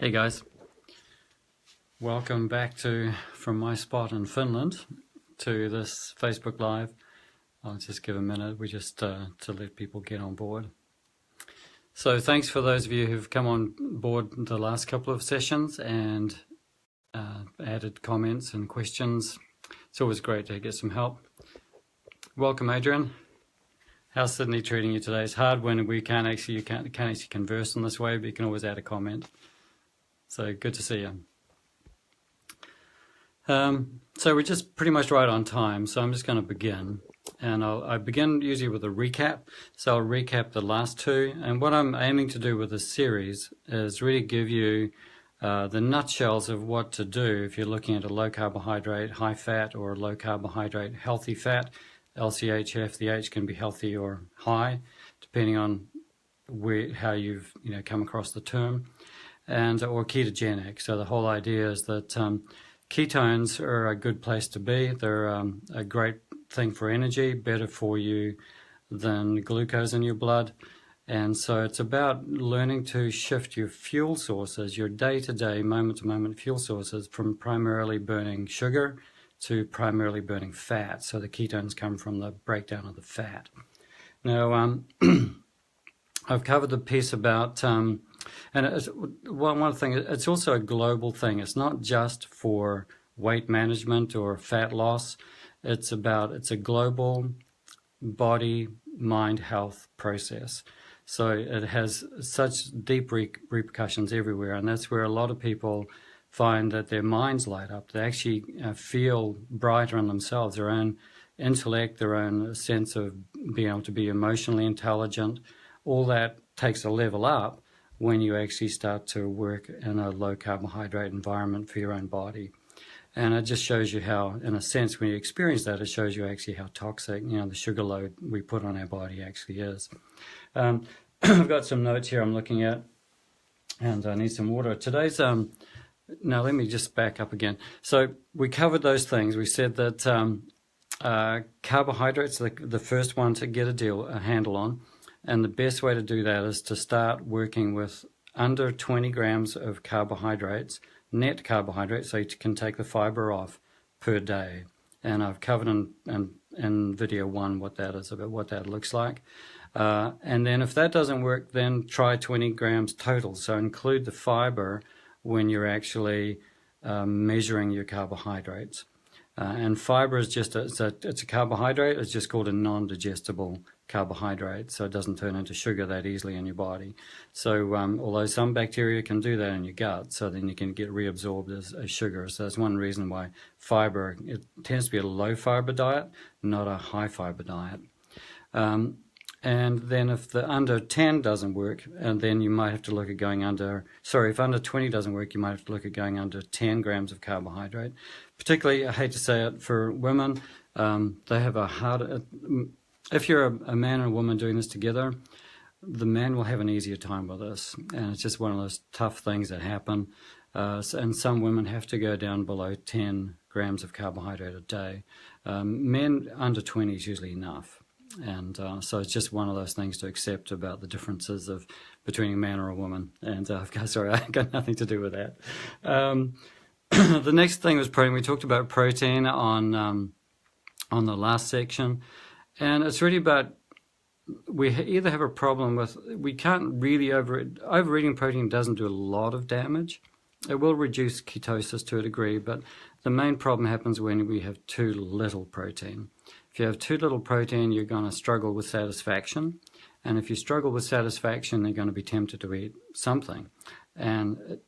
Hey guys, welcome back from my spot in Finland to this Facebook Live. I'll just give a minute, to let people get on board. So thanks for those of you who've come on board the last couple of sessions and added comments and questions. It's always great to get some help. Welcome, Adrian. How's Sydney treating you today? It's hard when you can't actually converse in this way, but you can always add a comment. So good to see you. So we're just pretty much right on time. So I'm just going to begin. And I begin usually with a recap. So I'll recap the last two. And what I'm aiming to do with this series is really give you the nutshells of what to do if you're looking at a low carbohydrate, high fat, or low carbohydrate, healthy fat. LCHF, the H can be healthy or high, depending on how you've come across the term. Or ketogenic. So the whole idea is that ketones are a good place to be. They're a great thing for energy, better for you than glucose in your blood. And so it's about learning to shift your fuel sources, your day-to-day, moment-to-moment fuel sources, from primarily burning sugar to primarily burning fat. So the ketones come from the breakdown of the fat. Now, I've covered the piece about and it's, one thing, it's also a global thing. It's not just for weight management or fat loss. It's a global body, mind health process. So it has such deep repercussions everywhere. And that's where a lot of people find that their minds light up. They actually feel brighter in themselves, their own intellect, their own sense of being able to be emotionally intelligent. All that takes a level up when you actually start to work in a low carbohydrate environment for your own body. And it just shows you how, in a sense, when you experience that, it shows you actually how toxic, the sugar load we put on our body actually is. I've got some notes here I'm looking at, and I need some water. Today's, now let me just back up again. So we covered those things. We said that carbohydrates are the first one to get a handle on. And the best way to do that is to start working with under 20 grams of carbohydrates, net carbohydrates, so you can take the fiber off per day. And I've covered in video 1 what that is, about what that looks like. And then if that doesn't work, then try 20 grams total. So include the fiber when you're actually measuring your carbohydrates. And fiber is just it's a carbohydrate. It's just called a non-digestible carbohydrate, so it doesn't turn into sugar that easily in your body. So although some bacteria can do that in your gut, so then you can get reabsorbed as sugar. So that's one reason why fiber, it tends to be a low fiber diet, not a high fiber diet. And then if the under 10 doesn't work, and then you might have to look at going if under 20 doesn't work, you might have to look at going under 10 grams of carbohydrate. Particularly, I hate to say it, for women, they have a harder, if you're a man and a woman doing this together, the man will have an easier time with this. And it's just one of those tough things that happen. And some women have to go down below 10 grams of carbohydrate a day. Men under 20 is usually enough. And so it's just one of those things to accept about the differences between a man or a woman. And sorry, I got nothing to do with that. The next thing was protein. We talked about protein on the last section. And it's really about, we either have a problem with, we can't really overeating protein doesn't do a lot of damage. It will reduce ketosis to a degree, but the main problem happens when we have too little protein. If you have too little protein, you're going to struggle with satisfaction. And if you struggle with satisfaction, you're going to be tempted to eat something. And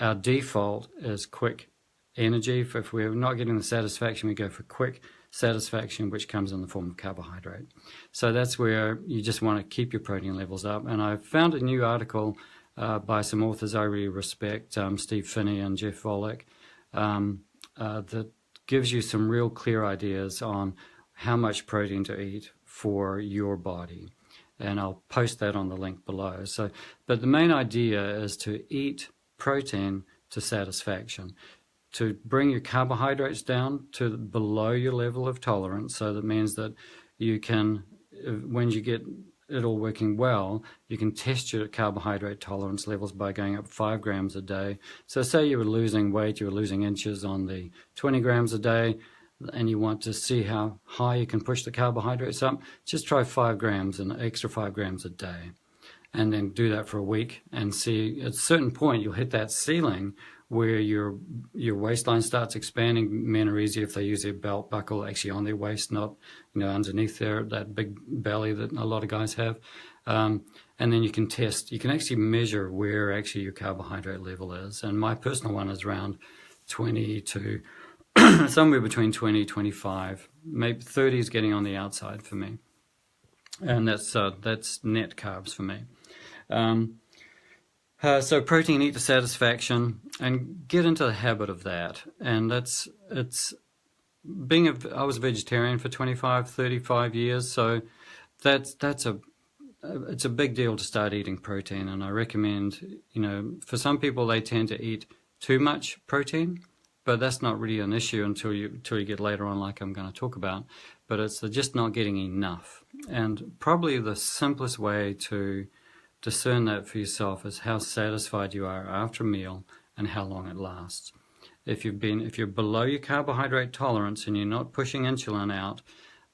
our default is quick energy. If we're not getting the satisfaction, we go for quick satisfaction, which comes in the form of carbohydrate. So that's where you just want to keep your protein levels up. And I found a new article by some authors I really respect, Steve Finney and Jeff Volek, that gives you some real clear ideas on how much protein to eat for your body. And I'll post that on the link below. But the main idea is to eat protein to satisfaction, to bring your carbohydrates down to below your level of tolerance. So that means that you can, when you get it all working well, you can test your carbohydrate tolerance levels by going up 5 grams a day. So say you were losing weight, you were losing inches on the 20 grams a day, and you want to see how high you can push the carbohydrates up, just try 5 grams, an extra 5 grams a day. And then do that for a week and see at a certain point you'll hit that ceiling where your waistline starts expanding. Men are easier if they use their belt buckle actually on their waist, not underneath that big belly that a lot of guys have. And then you can actually measure where actually your carbohydrate level is. And my personal one is around 20 to somewhere between 20, 25, maybe 30 is getting on the outside for me. And that's net carbs for me. So protein, eat to satisfaction, and get into the habit of that. And I was a vegetarian for 25, 35 years, so it's a big deal to start eating protein. And I recommend, for some people they tend to eat too much protein, but that's not really an issue until you get later on, like I'm going to talk about. But it's just not getting enough. And probably the simplest way to discern that for yourself is how satisfied you are after a meal and how long it lasts. If you're below your carbohydrate tolerance and you're not pushing insulin out,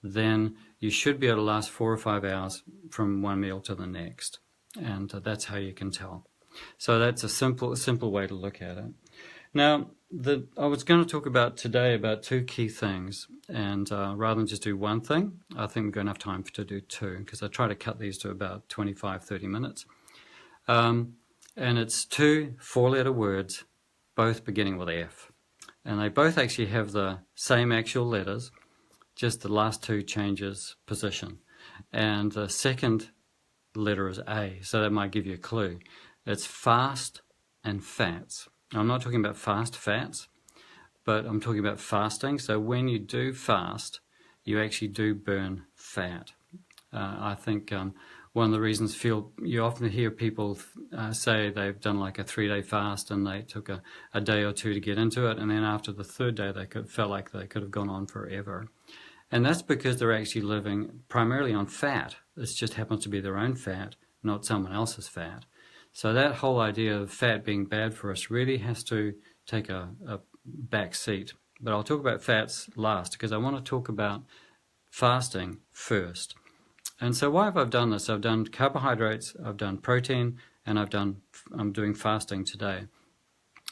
then you should be able to last 4 or 5 hours from one meal to the next. And that's how you can tell. So that's a simple way to look at it. Now, I was going to talk about today about 2 key things, and rather than just do one thing, I think we're going to have time to do 2, because I try to cut these to about 25, 30 minutes. And it's 2 4-letter words, both beginning with F. And they both actually have the same actual letters, just the last 2 changes position. And the second letter is A, so that might give you a clue. It's fast and fats. I'm not talking about fast fats, but I'm talking about fasting. So when you do fast, you actually do burn fat. I think one of the reasons you often hear people say they've done like a 3-day fast and they took a day or 2 to get into it, and then after the 3rd day they felt like they could have gone on forever. And that's because they're actually living primarily on fat. It just happens to be their own fat, not someone else's fat. So that whole idea of fat being bad for us really has to take a back seat. But I'll talk about fats last, because I want to talk about fasting first. And so why have I done this? I've done carbohydrates, I've done protein, and I'm doing fasting today.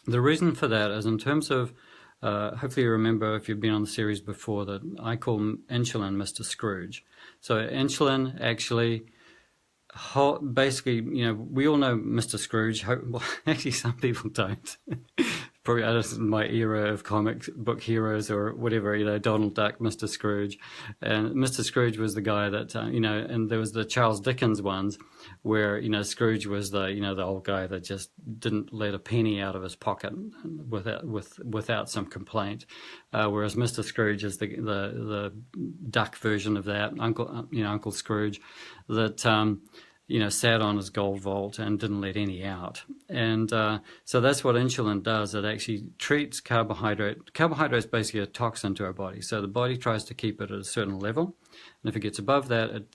The reason for that is in terms of, hopefully you remember if you've been on the series before, that I call insulin Mr. Scrooge. So insulin actually... basically, we all know Mr. Scrooge. Well, actually, some people don't. Probably this is my era of comic book heroes or whatever, Donald Duck, Mr. Scrooge. And Mr. Scrooge was the guy that, and there was the Charles Dickens ones where, Scrooge was the old guy that just didn't let a penny out of his pocket without some complaint. Whereas Mr. Scrooge is the duck version of that, Uncle Scrooge, that, sat on his gold vault and didn't let any out. And so that's what insulin does. It actually treats carbohydrate. Carbohydrate is basically a toxin to our body. So the body tries to keep it at a certain level. And if it gets above that, it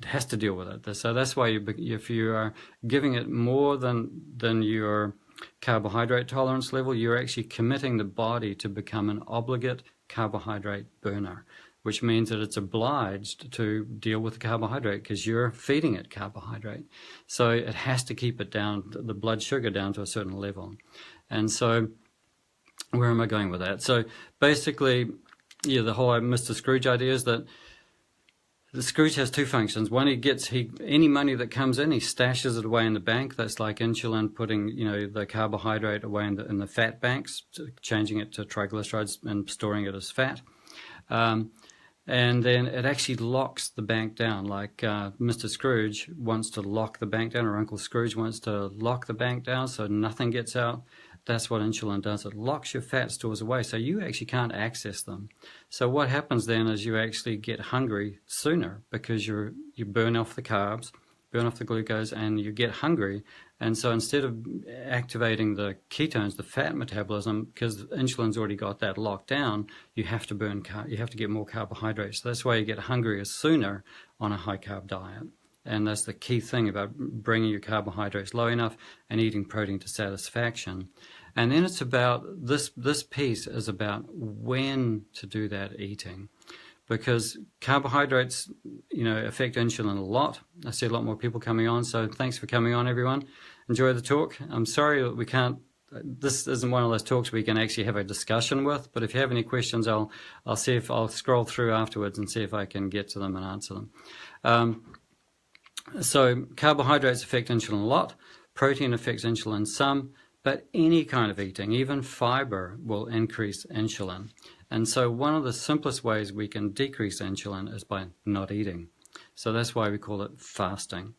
has to deal with it. So that's why if you are giving it more than your carbohydrate tolerance level, you're actually committing the body to become an obligate carbohydrate burner, which means that it's obliged to deal with the carbohydrate because you're feeding it carbohydrate. So it has to keep it down, the blood sugar down to a certain level. And so where am I going with that? So basically, the whole Mr. Scrooge idea is that the Scrooge has 2 functions. One, any money that comes in, he stashes it away in the bank. That's like insulin putting, the carbohydrate away in the fat banks, changing it to triglycerides and storing it as fat. And then it actually locks the bank down, like Mr. Scrooge wants to lock the bank down, or Uncle Scrooge wants to lock the bank down so nothing gets out. That's what insulin does. It locks your fat stores away so you actually can't access them. So what happens then is you actually get hungry sooner because you burn off the carbs, burn off the glucose, and you get hungry. And so instead of activating the ketones, the fat metabolism, because insulin's already got that locked down, you have to get more carbohydrates. So that's why you get hungrier sooner on a high carb diet. And that's the key thing about bringing your carbohydrates low enough and eating protein to satisfaction. And then it's about, this piece is about when to do that eating. Because carbohydrates, affect insulin a lot. I see a lot more people coming on, so thanks for coming on, everyone. Enjoy the talk. I'm sorry that we can't, this isn't one of those talks we can actually have a discussion with, but if you have any questions, I'll see if I'll scroll through afterwards and see if I can get to them and answer them. So carbohydrates affect insulin a lot, protein affects insulin some, but any kind of eating, even fiber, will increase insulin. And so one of the simplest ways we can decrease insulin is by not eating. So that's why we call it fasting.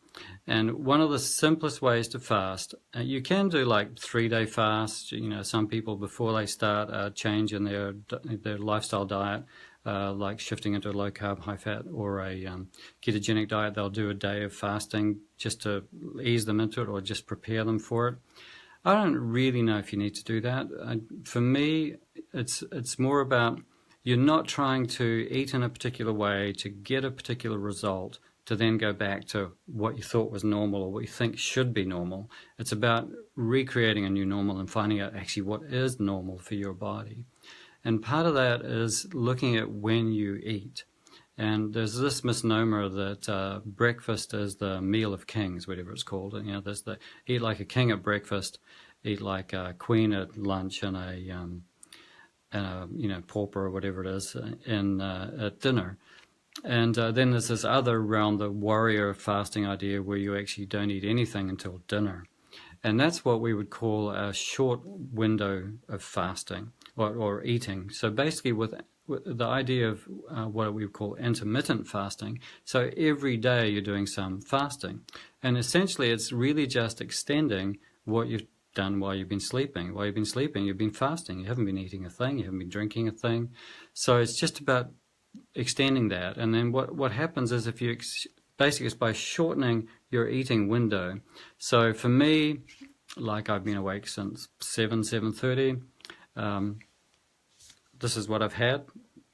And one of the simplest ways to fast, you can do like 3-day fast. Some people before they start a change in their lifestyle diet, like shifting into a low carb, high fat or a ketogenic diet, they'll do a day of fasting just to ease them into it or just prepare them for it. I don't really know if you need to do that. For me, it's more about you're not trying to eat in a particular way to get a particular result to then go back to what you thought was normal or what you think should be normal. It's about recreating a new normal and finding out actually what is normal for your body. And part of that is looking at when you eat. And there's this misnomer that breakfast is the meal of kings, whatever it's called. And, there's the eat like a king at breakfast, eat like a queen at lunch, and a pauper or whatever it is at dinner. And then there's this other realm, the warrior fasting idea, where you actually don't eat anything until dinner. And that's what we would call a short window of fasting or eating. So basically with the idea of what we would call intermittent fasting. So every day you're doing some fasting. And essentially it's really just extending what you've done while you've been sleeping. While you've been sleeping, you've been fasting. You haven't been eating a thing. You haven't been drinking a thing. So it's just about extending that. And then what happens is if you basically it's by shortening your eating window. So for me, like I've been awake since 7:30. This is what I've had,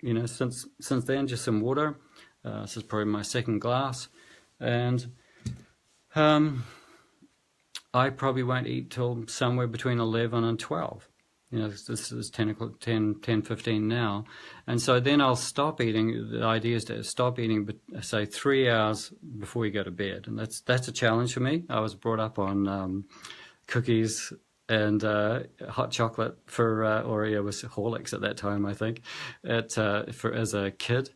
since then, just some water. This is probably my second glass. And I probably won't eat till somewhere between 11 and 12. This is 10:15 now. And so then I'll stop eating. The idea is to stop eating, say, 3 hours before you go to bed. And that's a challenge for me. I was brought up on cookies and hot chocolate for Oreo was Horlicks at that time, I think, as a kid.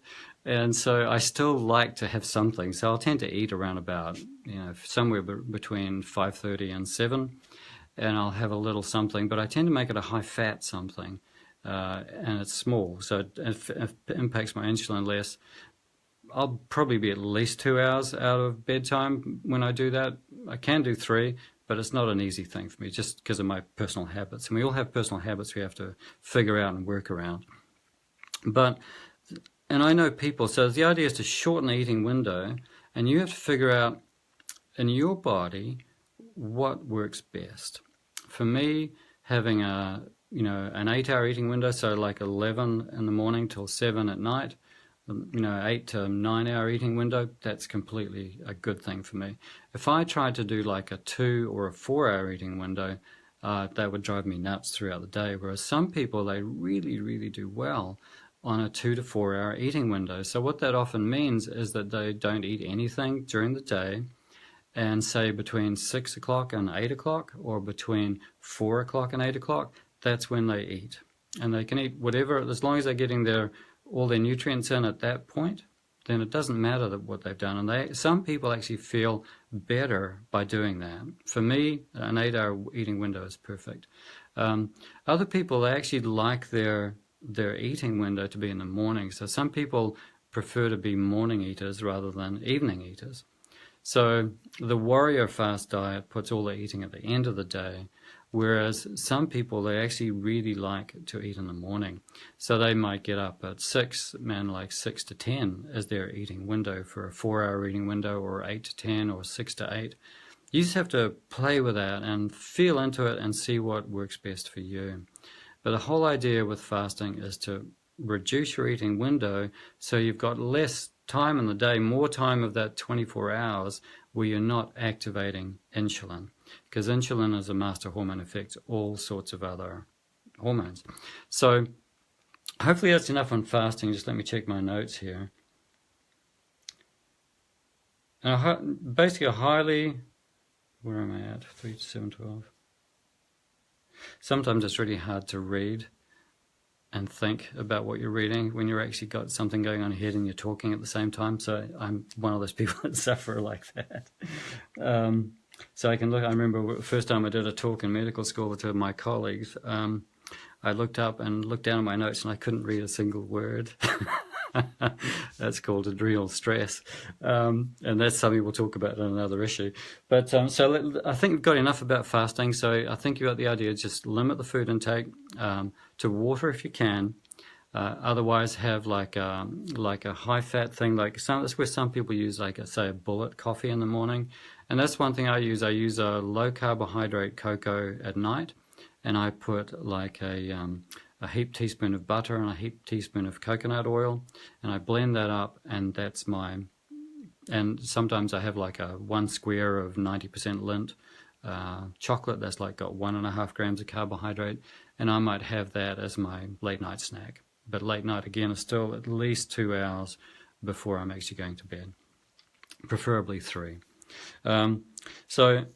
And so I still like to have something. So I'll tend to eat around about, somewhere between 5:30 and 7. And I'll have a little something, but I tend to make it a high-fat something, and it's small, so it impacts my insulin less. I'll probably be at least 2 hours out of bedtime when I do that. I can do 3, but it's not an easy thing for me just because of my personal habits. And we all have personal habits we have to figure out and work around. And I know people, so the idea is to shorten the eating window, and you have to figure out in your body what works best. For me, having an 8-hour eating window, so like 11 in the morning till 7 at night, 8 to 9 hour eating window, that's completely a good thing for me. If I tried to do like a 2 or a 4 hour eating window, that would drive me nuts throughout the day. Whereas some people, they really, really do well on a 2 to 4 hour eating window. So what that often means is that they don't eat anything during the day, and say between 6 o'clock and 8 o'clock, or between 4 o'clock and 8 o'clock, that's when they eat. And they can eat whatever, as long as they're getting all their nutrients in at that point, then it doesn't matter what they've done. And some people actually feel better by doing that. For me, an 8-hour eating window is perfect. Other people, they actually like their eating window to be in the morning. So some people prefer to be morning eaters rather than evening eaters. So the warrior fast diet puts all the eating at the end of the day, whereas some people, they actually really like to eat in the morning. So they might get up at 6, like 6 to 10 as their eating window for a 4-hour eating window, or 8 to 10 or 6 to 8. You just have to play with that and feel into it and see what works best for you. But the whole idea with fasting is to reduce your eating window so you've got less time in the day, more time of that 24 hours where you're not activating insulin, because insulin is a master hormone, affects all sorts of other hormones. So hopefully that's enough on fasting. Just let me check my notes here. And basically a highly, where am I at? 3 to 7, 12. Sometimes it's really hard to read and think about what you're reading when you're actually got something going on ahead and you're talking at the same time. So I'm one of those people that suffer like that. So I can look, I remember the first time I did a talk in medical school with my colleagues, I looked up and looked down at my notes and I couldn't read a single word. That's called adrenal stress. And that's something we'll talk about in another issue. But so I think we've got enough about fasting. So I think you got the idea, just limit the food intake to water if you can. Otherwise have like a high fat thing, that's where some people use say a bullet coffee in the morning. And that's one thing I use. I use a low carbohydrate cocoa at night, and I put like a heaped teaspoon of butter and a heaped teaspoon of coconut oil, and I blend that up, and that's and sometimes I have like a 1 square of 90% Lindt chocolate that's like got 1.5 grams of carbohydrate, and I might have that as my late night snack. But late night again is still at least 2 hours before I'm actually going to bed, preferably 3. And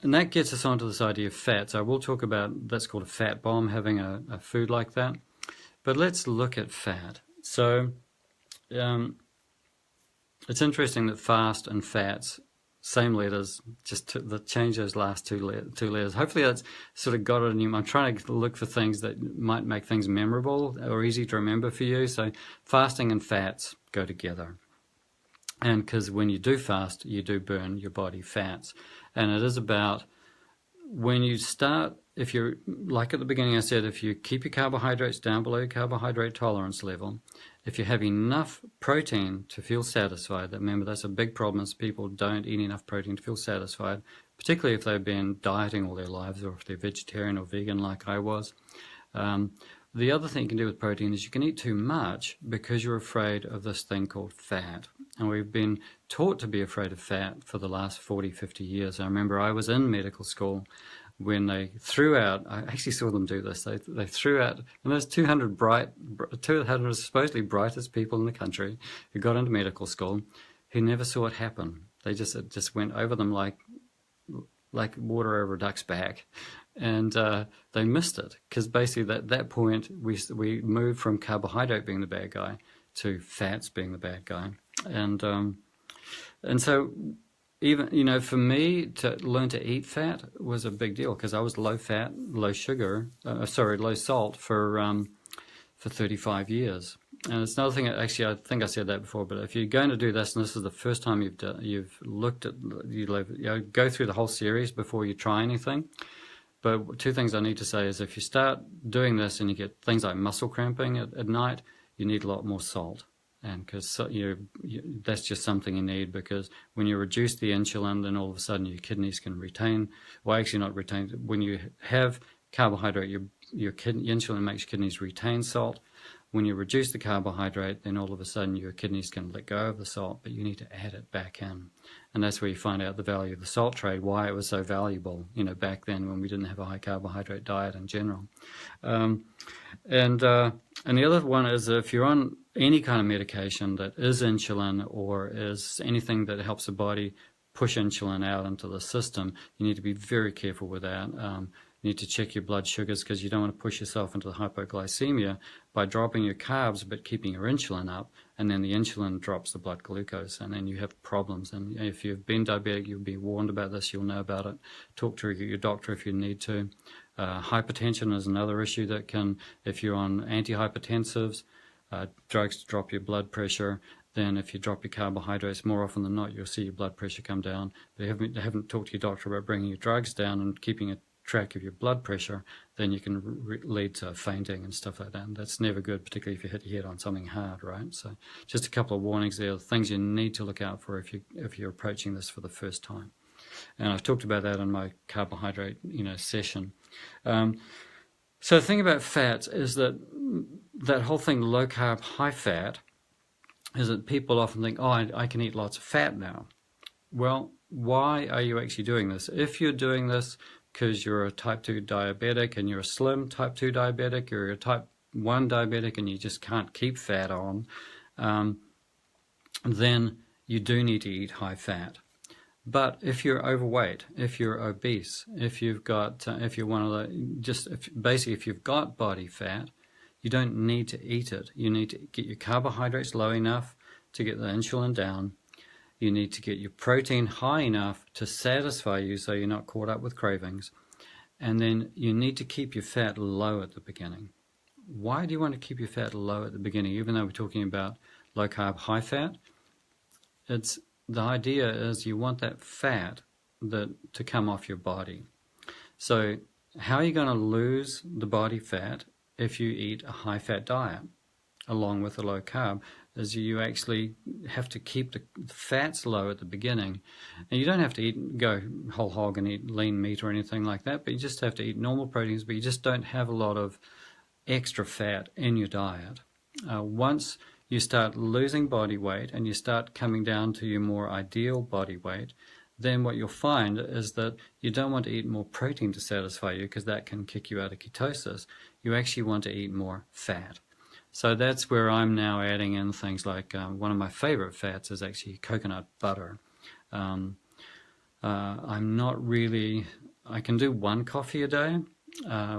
that gets us onto this idea of fat. So I will talk about, that's called a fat bomb, having a food like that. But let's look at fat. So it's interesting that fast and fats, same letters, just change those last two letters. Hopefully that's sort of got it in you. I'm trying to look for things that might make things memorable or easy to remember for you. So fasting and fats go together. And because when you do fast, you do burn your body fats. And it is about when you start, if you're, like at the beginning I said, if you keep your carbohydrates down below your carbohydrate tolerance level, if you have enough protein to feel satisfied, remember that's a big problem, is people don't eat enough protein to feel satisfied, particularly if they've been dieting all their lives or if they're vegetarian or vegan like I was. The other thing you can do with protein is you can eat too much because you're afraid of this thing called fat. And we've been taught to be afraid of fat for the last 40, 50 years. I remember I was in medical school when they threw out, I actually saw them do this, they threw out, and there's 200 supposedly brightest people in the country who got into medical school who never saw it happen. It just went over them like water over a duck's back. And they missed it, because basically at that point we moved from carbohydrate being the bad guy to fats being the bad guy. And so even, for me to learn to eat fat was a big deal, because I was low fat, low salt for 35 years. And it's another thing, actually, I think I said that before, but if you're going to do this, and this is the first time you've looked at, go through the whole series before you try anything. But 2 things I need to say is, if you start doing this and you get things like muscle cramping at night, you need a lot more salt. And because that's just something you need, because when you reduce the insulin, then all of a sudden your kidneys can retain, well, actually not retain, when you have carbohydrate, your insulin makes your kidneys retain salt. When you reduce the carbohydrate, then all of a sudden your kidneys can let go of the salt, but you need to add it back in. And that's where you find out the value of the salt trade, why it was so valuable, back then when we didn't have a high carbohydrate diet in general. And the other one is, if you're on any kind of medication that is insulin or is anything that helps the body push insulin out into the system, you need to be very careful with that. You need to check your blood sugars, because you don't want to push yourself into the hypoglycemia by dropping your carbs but keeping your insulin up, and then the insulin drops the blood glucose, and then you have problems. And if you've been diabetic, you'll be warned about this, you'll know about it. Talk to your doctor if you need to. Hypertension is another issue that can, if you're on antihypertensives, drugs to drop your blood pressure, then if you drop your carbohydrates, more often than not, you'll see your blood pressure come down. But if you haven't talked to your doctor about bringing your drugs down and keeping a track of your blood pressure, then you can lead to fainting and stuff like that. And that's never good, particularly if you hit your head on something hard, right? So just a couple of warnings there, things you need to look out for if you're approaching this for the first time. And I've talked about that in my carbohydrate, session. So the thing about fats is that whole thing, low carb, high fat, is that people often think, oh, I can eat lots of fat now. Well, why are you actually doing this? If you're doing this because you're a type 2 diabetic and you're a slim type 2 diabetic, or you're a type 1 diabetic and you just can't keep fat on, then you do need to eat high fat. But if you're overweight, if you're obese, if you've got, if you're one of the, basically if you've got body fat, you don't need to eat it. You need to get your carbohydrates low enough to get the insulin down. You need to get your protein high enough to satisfy you so you're not caught up with cravings. And then you need to keep your fat low at the beginning. Why do you want to keep your fat low at the beginning, even though we're talking about low carb, high fat? It's the idea is you want that fat to come off your body. So how are you going to lose the body fat if you eat a high fat diet along with a low carb? Is you actually have to keep the fats low at the beginning. And you don't have to go whole hog and eat lean meat or anything like that, but you just have to eat normal proteins, but you just don't have a lot of extra fat in your diet. Once you start losing body weight and you start coming down to your more ideal body weight, then what you'll find is that you don't want to eat more protein to satisfy you, because that can kick you out of ketosis. You actually want to eat more fat. So that's where I'm now adding in things like, one of my favorite fats is actually coconut butter. I'm not really, I can do one coffee a day,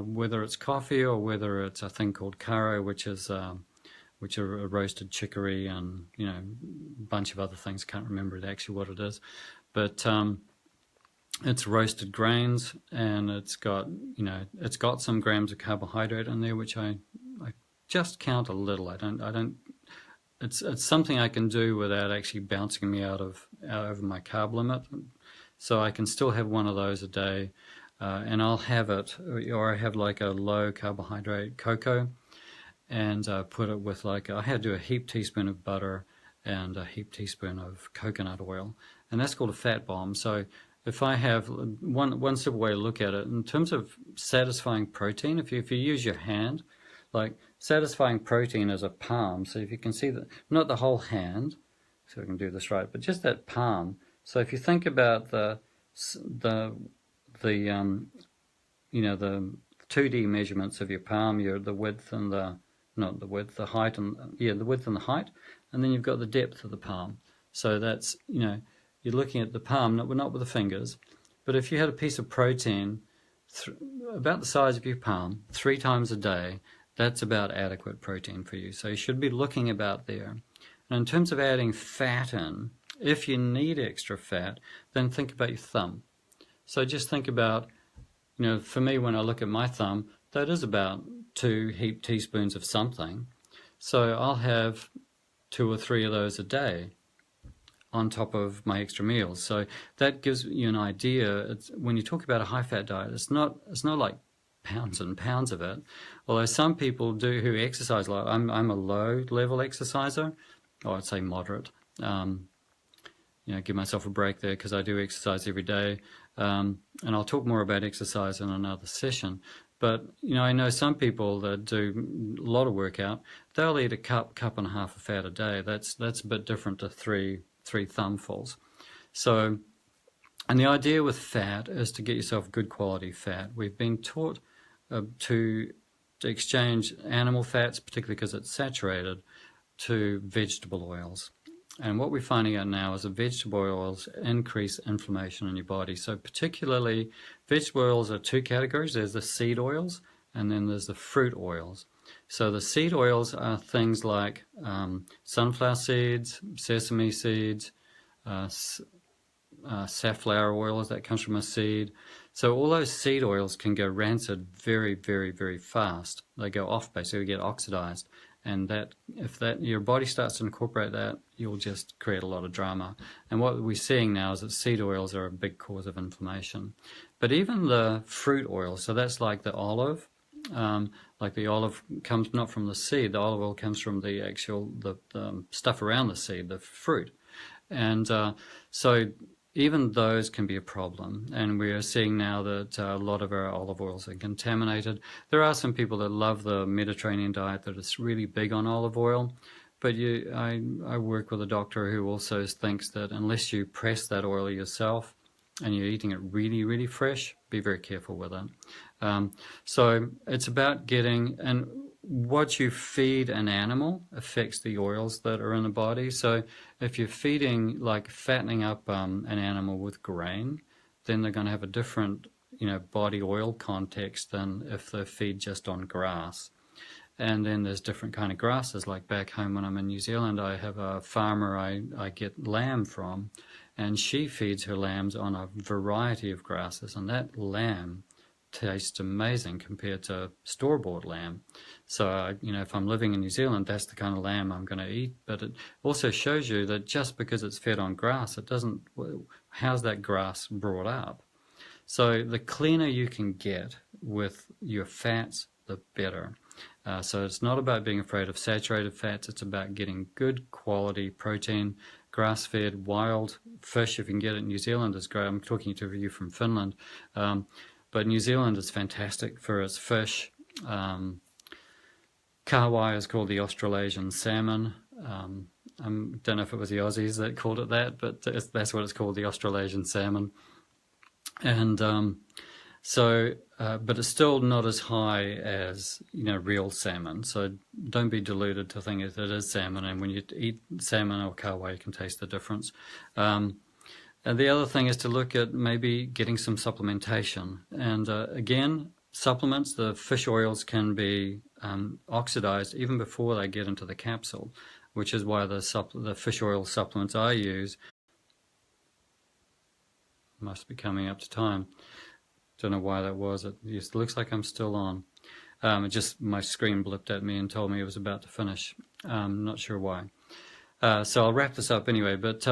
whether it's coffee or whether it's a thing called karo, which are a roasted chicory and, a bunch of other things. Can't remember actually what it is. But it's roasted grains, and it's got some grams of carbohydrate in there, which I just count a little. It's something I can do without actually bouncing me out over my carb limit. So I can still have one of those a day, and I'll have it, or I have like a low carbohydrate cocoa, and put it with I had to do a heaped teaspoon of butter and a heaped teaspoon of coconut oil, and that's called a fat bomb. So if I have one simple way to look at it, in terms of satisfying protein, if you use your hand, satisfying protein is a palm. So if you can see that, not the whole hand, so we can do this right, but just that palm. So if you think about the 2D measurements of your palm, the width and the height, and the width and the height, and then you've got the depth of the palm. So that's, you're looking at the palm, not with the fingers, but if you had a piece of protein about the size of your palm 3 times a day, that's about adequate protein for you. So you should be looking about there. And in terms of adding fat in, if you need extra fat, then think about your thumb. So just think about, for me, when I look at my thumb, that is about 2 heaped teaspoons of something. So I'll have 2 or 3 of those a day on top of my extra meals. So that gives you an idea. When you talk about a high-fat diet, it's not like pounds and pounds of it. Although some people do who exercise a lot. I'm a low-level exerciser, or I'd say moderate. Give myself a break there because I do exercise every day. And I'll talk more about exercise in another session. But, I know some people that do a lot of workout, they'll eat a cup and a half of fat a day. That's a bit different to three thumbfuls. So, and the idea with fat is to get yourself good quality fat. We've been taught to exchange animal fats, particularly because it's saturated, to vegetable oils. And what we're finding out now is that vegetable oils increase inflammation in your body. So particularly, vegetable oils are 2 categories. There's the seed oils, and then there's the fruit oils. So the seed oils are things like sunflower seeds, sesame seeds, safflower oils, that comes from a seed. So all those seed oils can go rancid very, very, very fast. They go off, basically get oxidized. And if your body starts to incorporate that, you'll just create a lot of drama. And what we're seeing now is that seed oils are a big cause of inflammation. But even the fruit oils, so that's like the olive, the olive comes not from the seed, the olive oil comes from the stuff around the seed, the fruit. And so even those can be a problem. And we are seeing now that a lot of our olive oils are contaminated. There are some people that love the Mediterranean diet that is really big on olive oil, but I work with a doctor who also thinks that unless you press that oil yourself and you're eating it really, really fresh, be very careful with it. So it's about getting, and what you feed an animal affects the oils that are in the body. So if you're feeding, like fattening up an animal with grain, then they're going to have a different, body oil context than if they feed just on grass. And then there's different kind of grasses. Like back home when I'm in New Zealand, I have a farmer I get lamb from, and she feeds her lambs on a variety of grasses, and that lamb tastes amazing compared to store-bought lamb. So, if I'm living in New Zealand, that's the kind of lamb I'm going to eat. But it also shows you that just because it's fed on grass, it doesn't, how's that grass brought up? So the cleaner you can get with your fats, the better. So it's not about being afraid of saturated fats. It's about getting good quality protein. Grass-fed wild fish, if you can get it in New Zealand, is great. I'm talking to you from Finland. But New Zealand is fantastic for its fish. Kahawai is called the Australasian salmon. I don't know if it was the Aussies that called it that, but that's what it's called, the Australasian salmon. And but it's still not as high as, real salmon. So don't be deluded to think it is salmon. And when you eat salmon or kahawai, you can taste the difference. And the other thing is to look at maybe getting some supplementation. And again, supplements, the fish oils can be oxidized even before they get into the capsule, which is why the fish oil supplements I use, must be coming up to time. Don't know why that was. It just looks like I'm still on. Just my screen blipped at me and told me it was about to finish. Not sure why. So I'll wrap this up anyway. But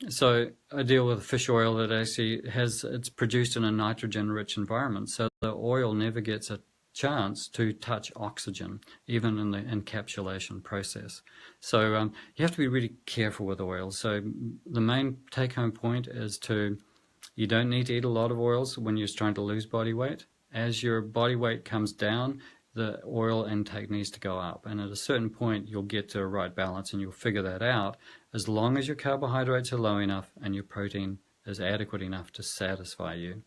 so I deal with fish oil that actually it's produced in a nitrogen-rich environment. So the oil never gets a chance to touch oxygen, even in the encapsulation process. So you have to be really careful with oils. So the main take-home point is you don't need to eat a lot of oils when you're trying to lose body weight. As your body weight comes down, the oil intake needs to go up. And at a certain point, you'll get to a right balance, and you'll figure that out as long as your carbohydrates are low enough and your protein is adequate enough to satisfy you.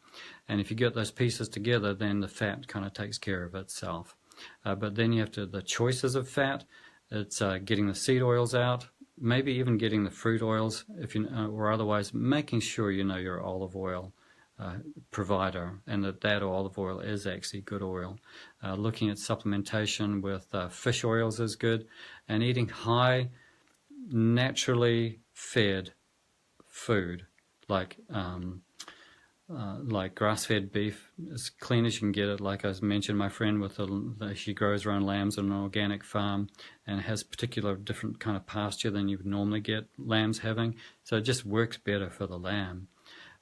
And if you get those pieces together, then the fat kind of takes care of itself. But then you have the choices of fat. It's getting the seed oils out, maybe even getting the fruit oils, or otherwise making sure you know your olive oil provider, and that olive oil is actually good oil. Looking at supplementation with fish oils is good, and eating high, naturally fed food like grass-fed beef, as clean as you can get it. Like I mentioned, my friend she grows her own lambs on an organic farm and has particular different kind of pasture than you would normally get lambs having. So it just works better for the lamb.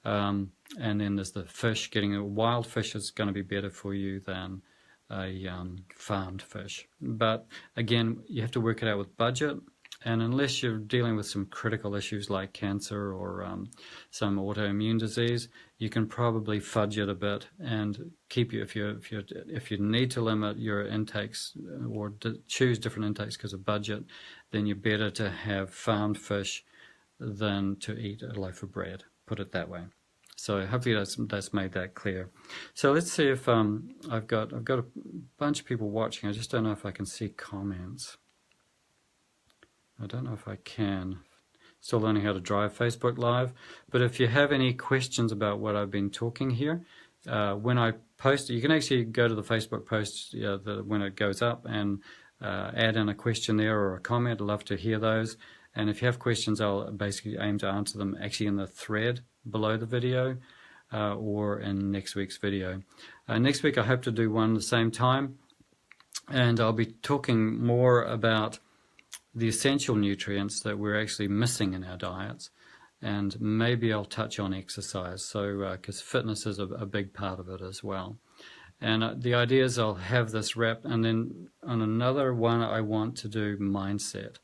And then there's the fish. Getting a wild fish is going to be better for you than a farmed fish. But again, you have to work it out with budget. And unless you're dealing with some critical issues like cancer or some autoimmune disease, you can probably fudge it a bit and keep you, if you need to limit your intakes or choose different intakes because of budget, then you're better to have farmed fish than to eat a loaf of bread. Put it that way. So hopefully that's made that clear. So let's see if I've got a bunch of people watching. I just don't know if I can see comments. I don't know if I can. Still learning how to drive Facebook Live. But if you have any questions about what I've been talking here, when I post it, you can actually go to the Facebook post when it goes up and add in a question there or a comment. I'd love to hear those. And if you have questions, I'll basically aim to answer them actually in the thread below the video or in next week's video. Next week I hope to do one at the same time. And I'll be talking more about the essential nutrients that we're actually missing in our diets, and maybe I'll touch on exercise, so because fitness is a big part of it as well. And the idea is I'll have this wrap, and then on another one I want to do mindset,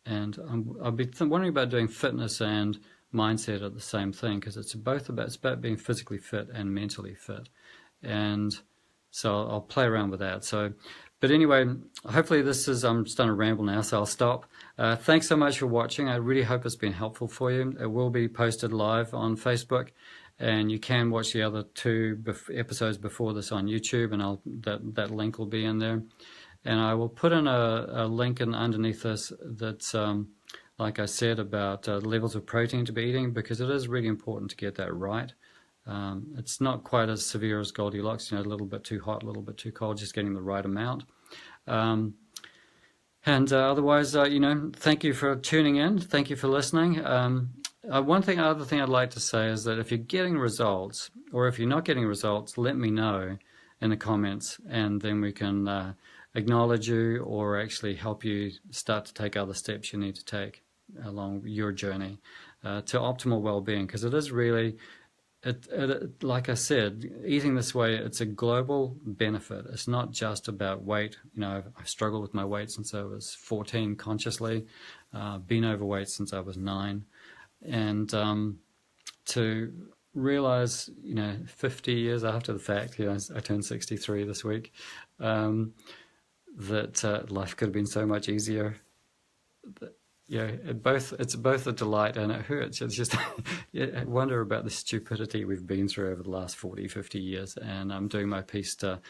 and I'll be wondering about doing fitness and mindset at the same thing, because it's about being physically fit and mentally fit, and so I'll play around with that. So But anyway, hopefully this is, I'm starting to ramble now, so I'll stop. Thanks so much for watching. I really hope it's been helpful for you. It will be posted live on Facebook, and you can watch the other 2 episodes before this on YouTube, and that link will be in there. And I will put in a link underneath this that's, like I said, about levels of protein to be eating, because it is really important to get that right. It's not quite as severe as Goldilocks, a little bit too hot, a little bit too cold, just getting the right amount. Otherwise, thank you for tuning in. Thank you for listening. Other thing I'd like to say is that if you're getting results, or if you're not getting results, let me know in the comments, and then we can acknowledge you, or actually help you start to take other steps you need to take along your journey to optimal well-being, because it is really, like I said, eating this way, it's a global benefit. It's not just about weight. I've struggled with my weight since I was 14 consciously, been overweight since I was 9, and to realize, 50 years after the fact, I turned 63 this week, that life could have been so much easier. It's both a delight and it hurts. It's just, I wonder about the stupidity we've been through over the last 40, 50 years, and I'm doing my piece to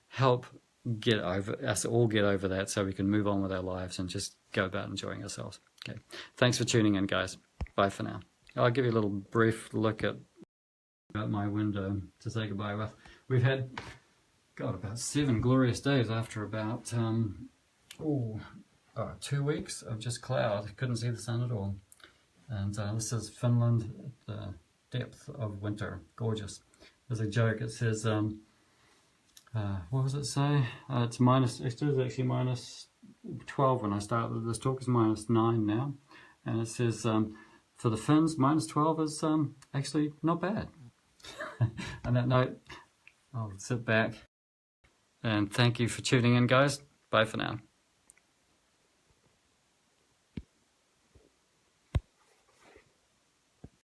help us all get over that, so we can move on with our lives and just go about enjoying ourselves. Okay, thanks for tuning in, guys. Bye for now. I'll give you a little brief look at my window to say goodbye with. We've had, about 7 glorious days after about 2 weeks of just cloud. Couldn't see the sun at all. And this is Finland at the depth of winter. Gorgeous. There's a joke. It says, what does it say? It is actually minus 12 when I started this talk. It's minus 9 now. And it says, for the Finns, minus 12 is actually not bad. On that note, I'll sit back. And thank you for tuning in, guys. Bye for now.